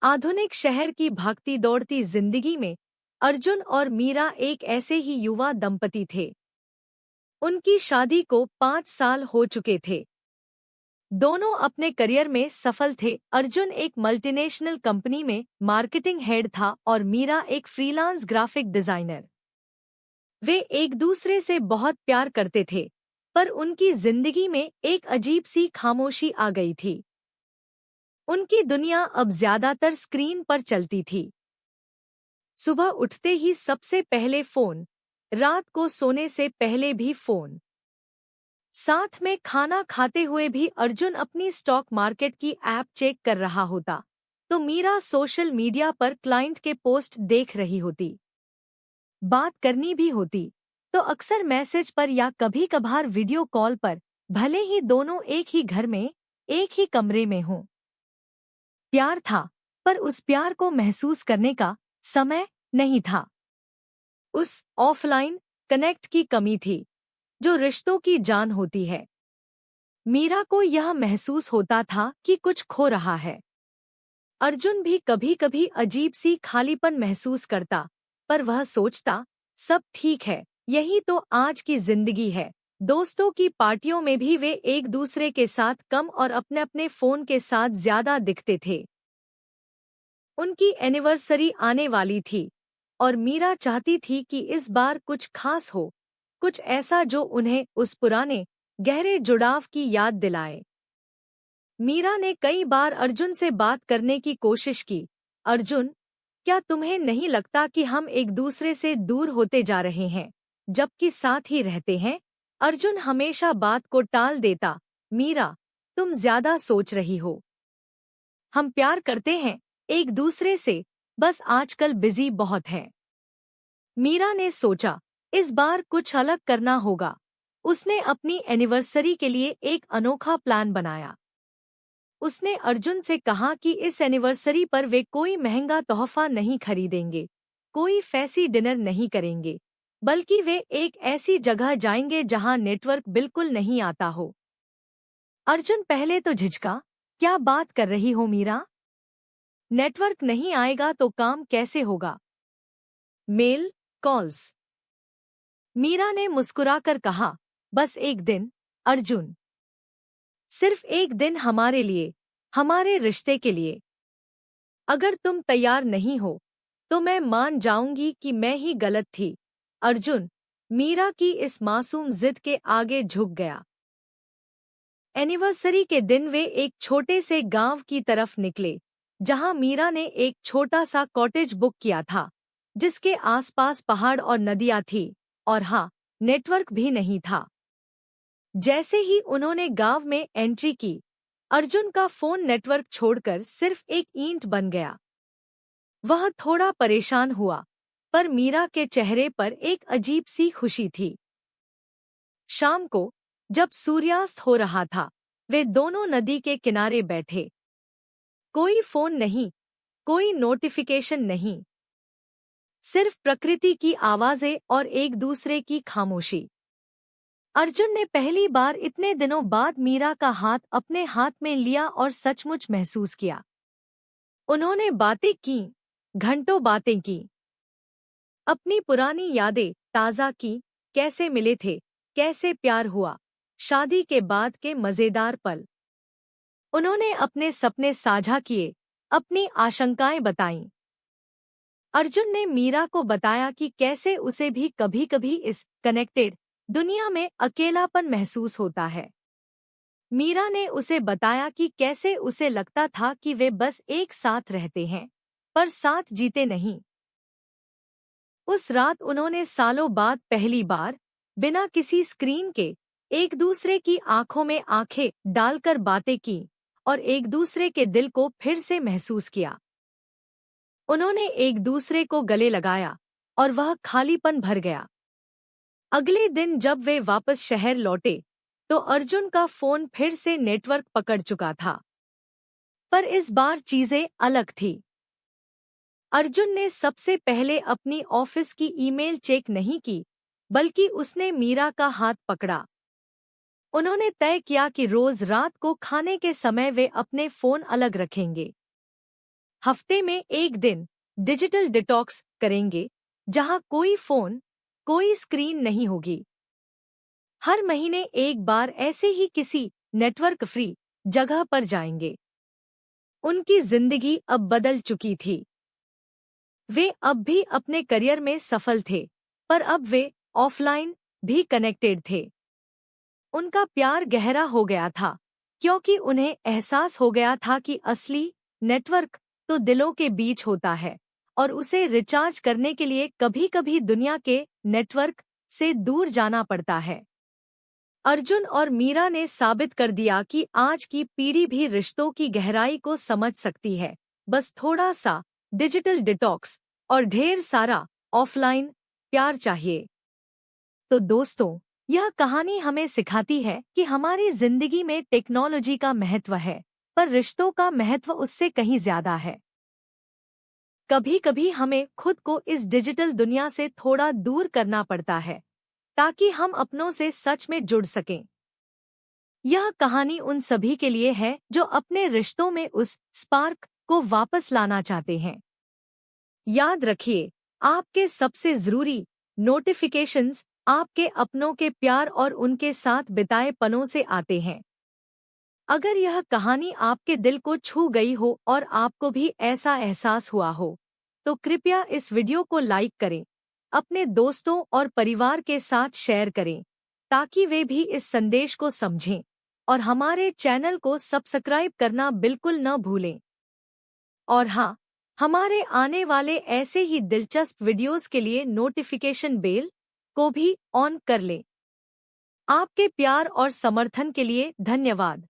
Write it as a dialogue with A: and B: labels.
A: आधुनिक शहर की भागती दौड़ती जिंदगी में अर्जुन और मीरा एक ऐसे ही युवा दंपति थे। उनकी शादी को 5 साल हो चुके थे। दोनों अपने करियर में सफल थे। अर्जुन एक मल्टीनेशनल कंपनी में मार्केटिंग हेड था और मीरा एक फ्रीलांस ग्राफिक डिजाइनर। वे एक दूसरे से बहुत प्यार करते थे, पर उनकी जिंदगी में एक अजीब सी खामोशी आ गई थी। उनकी दुनिया अब ज्यादातर स्क्रीन पर चलती थी। सुबह उठते ही सबसे पहले फोन, रात को सोने से पहले भी फोन। साथ में खाना खाते हुए भी अर्जुन अपनी स्टॉक मार्केट की ऐप चेक कर रहा होता, तो मीरा सोशल मीडिया पर क्लाइंट के पोस्ट देख रही होती। बात करनी भी होती तो अक्सर मैसेज पर या कभी कभार वीडियो कॉल पर, भले ही दोनों एक ही घर में, एक ही कमरे में हों। प्यार था, पर उस प्यार को महसूस करने का समय नहीं था। उस ऑफलाइन कनेक्ट की कमी थी, जो रिश्तों की जान होती है। मीरा को यह महसूस होता था कि कुछ खो रहा है। अर्जुन भी कभी कभी अजीब सी खालीपन महसूस करता, पर वह सोचता, सब ठीक है, यही तो आज की जिंदगी है। दोस्तों की पार्टियों में भी वे एक दूसरे के साथ कम और अपने अपने फोन के साथ ज्यादा दिखते थे। उनकी एनिवर्सरी आने वाली थी और मीरा चाहती थी कि इस बार कुछ खास हो, कुछ ऐसा जो उन्हें उस पुराने गहरे जुड़ाव की याद दिलाए। मीरा ने कई बार अर्जुन से बात करने की कोशिश की। अर्जुन, क्या तुम्हें नहीं लगता कि हम एक दूसरे से दूर होते जा रहे हैं, जबकि साथ ही रहते हैं? अर्जुन हमेशा बात को टाल देता। मीरा, तुम ज्यादा सोच रही हो। हम प्यार करते हैं एक दूसरे से, बस आजकल बिजी बहुत है। मीरा ने सोचा, इस बार कुछ अलग करना होगा। उसने अपनी एनिवर्सरी के लिए एक अनोखा प्लान बनाया। उसने अर्जुन से कहा कि इस एनिवर्सरी पर वे कोई महंगा तोहफा नहीं खरीदेंगे, कोई फैंसी डिनर नहीं करेंगे, बल्कि वे एक ऐसी जगह जाएंगे जहां नेटवर्क बिल्कुल नहीं आता हो। अर्जुन पहले तो झिझका, क्या बात कर रही हो मीरा? नेटवर्क नहीं आएगा तो काम कैसे होगा? Mail, calls. मीरा ने मुस्कुराकर कहा, बस एक दिन, अर्जुन। सिर्फ एक दिन हमारे लिए, हमारे रिश्ते के लिए। अगर तुम तैयार नहीं हो, तो मैं मान जाऊंगी कि मैं ही गलत थी। अर्जुन, मीरा की इस मासूम जिद के आगे झुक गया। एनिवर्सरी के दिन वे एक छोटे से गांव की तरफ निकले, जहां मीरा ने एक छोटा सा कॉटेज बुक किया था, जिसके आसपास पहाड़ और नदियां थी, और हाँ, नेटवर्क भी नहीं था। जैसे ही उन्होंने गांव में एंट्री की, अर्जुन का फोन नेटवर्क छोड़कर सिर्फ एक ईंट बन गया। वह थोड़ा परेशान हुआ, पर मीरा के चेहरे पर एक अजीब सी खुशी थी। शाम को, जब सूर्यास्त हो रहा था, वे दोनों नदी के किनारे बैठे। कोई फोन नहीं, कोई नोटिफिकेशन नहीं, सिर्फ प्रकृति की आवाजें और एक दूसरे की खामोशी। अर्जुन ने पहली बार इतने दिनों बाद मीरा का हाथ अपने हाथ में लिया और सचमुच महसूस किया। उन्होंने बातें की, घंटों बातें की। अपनी पुरानी यादें ताज़ा की, कैसे मिले थे, कैसे प्यार हुआ, शादी के बाद के मजेदार पल। उन्होंने अपने सपने साझा किए, अपनी आशंकाएं बताईं। अर्जुन ने मीरा को बताया कि कैसे उसे भी कभी-कभी इस कनेक्टेड दुनिया में अकेलापन महसूस होता है। मीरा ने उसे बताया कि कैसे उसे लगता था कि वे बस एक साथ रहते हैं, पर साथ जीते नहीं। उस रात उन्होंने सालों बाद पहली बार, बिना किसी स्क्रीन के, एक दूसरे की आंखों में आंखें डालकर बातें की और एक दूसरे के दिल को फिर से महसूस किया। उन्होंने एक दूसरे को गले लगाया और वह खालीपन भर गया। अगले दिन जब वे वापस शहर लौटे, तो अर्जुन का फोन फिर से नेटवर्क पकड़ चुका था, पर इस बार चीजें अलग थी। अर्जुन ने सबसे पहले अपनी ऑफिस की ईमेल चेक नहीं की, बल्कि उसने मीरा का हाथ पकड़ा। उन्होंने तय किया कि रोज रात को खाने के समय वे अपने फोन अलग रखेंगे। हफ्ते में एक दिन डिजिटल डिटॉक्स करेंगे, जहां कोई फोन, कोई स्क्रीन नहीं होगी। हर महीने एक बार ऐसे ही किसी नेटवर्क फ्री जगह पर जाएंगे। उनकी जिंदगी अब बदल चुकी थी। वे अब भी अपने करियर में सफल थे, पर अब वे ऑफलाइन भी कनेक्टेड थे। उनका प्यार गहरा हो गया था, क्योंकि उन्हें एहसास हो गया था कि असली नेटवर्क तो दिलों के बीच होता है, और उसे रिचार्ज करने के लिए कभी-कभी दुनिया के नेटवर्क से दूर जाना पड़ता है। अर्जुन और मीरा ने साबित कर दिया कि आज की पीढ़ी भी रिश्तों की गहराई को समझ सकती है, बस थोड़ा सा डिजिटल डिटॉक्स और ढेर सारा ऑफलाइन प्यार चाहिए। तो दोस्तों, यह कहानी हमें सिखाती है कि हमारी जिंदगी में टेक्नोलॉजी का महत्व है, पर रिश्तों का महत्व उससे कहीं ज्यादा है। कभी-कभी हमें खुद को इस डिजिटल दुनिया से थोड़ा दूर करना पड़ता है, ताकि हम अपनों से सच में जुड़ सकें। यह कहानी उन सभी के लिए है जो अपने रिश्तों में उस स्पार्क को वापस लाना चाहते हैं। याद रखिए, आपके सबसे जरूरी नोटिफिकेशंस आपके अपनों के प्यार और उनके साथ बिताए पलों से आते हैं। अगर यह कहानी आपके दिल को छू गई हो और आपको भी ऐसा एहसास हुआ हो, तो कृपया इस वीडियो को लाइक करें, अपने दोस्तों और परिवार के साथ शेयर करें, ताकि वे भी इस संदेश को समझें, और हमारे चैनल को सब्सक्राइब करना बिल्कुल न भूलें। और हाँ, हमारे आने वाले ऐसे ही दिलचस्प वीडियोस के लिए नोटिफिकेशन बेल को भी ऑन कर लें। आपके प्यार और समर्थन के लिए धन्यवाद।